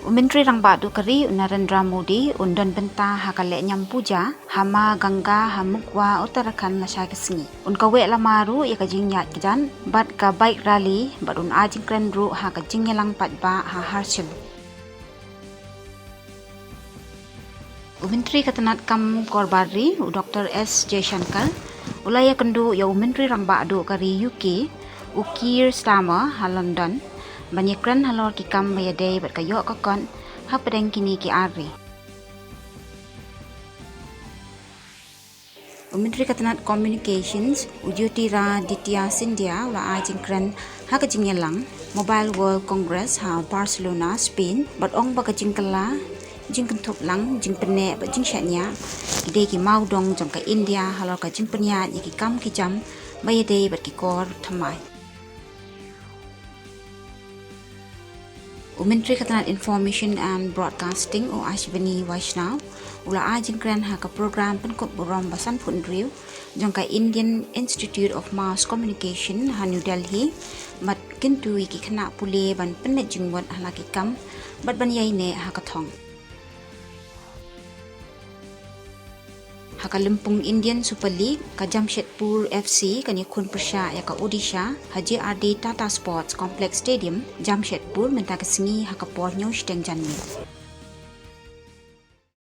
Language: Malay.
Menteri Rang Badu Kari Narendra Modi undon benta hakale nyam puja hama ganga hamukwa Uttarakhand la shagisngi unkawe lamaru ya kajing nyat kijan bat ka bike rally badun ajing kren ru ha kajing yelang patba ha harshil. Menteri Katanat Kam Korbadri Dr. S. Jaishankar ulaya kendu ya Menteri Rang Badu Kari UK ukir Stama ha London banyakran halor kikam mayadei bat kayo kokon ha pedeng kini ki ari. Menteri Katanat Communications Ujutira Ditya Sindhya ula ajingkran ha kajingyalang Mobile World Congress ha Barcelona Spain bat ong ba kajingkala jingkentup lang jingpene bat jingsyatnya ide ki maudong jong ka India halor ka jingpenya ki kam ki jam mayadei bat ki kor thamai. Menteri Katanat Information and Broadcasting o Ashwini Vaishnav ula ajingkran ha ka program penkop burom basan pun riu jong ka Indian Institute of Mass Communication ha New Delhi mat kintu ki khana pule ban penet jingwat halaki kam bat ban yai ne ha ka thong ha Limpung Indian Super League ka Jamshedpur FC kani khun persya ya ka Odisha Haji RD Tata Sports Complex Stadium Jamshedpur Mynta ka singi ha ka por nyo steng janmi.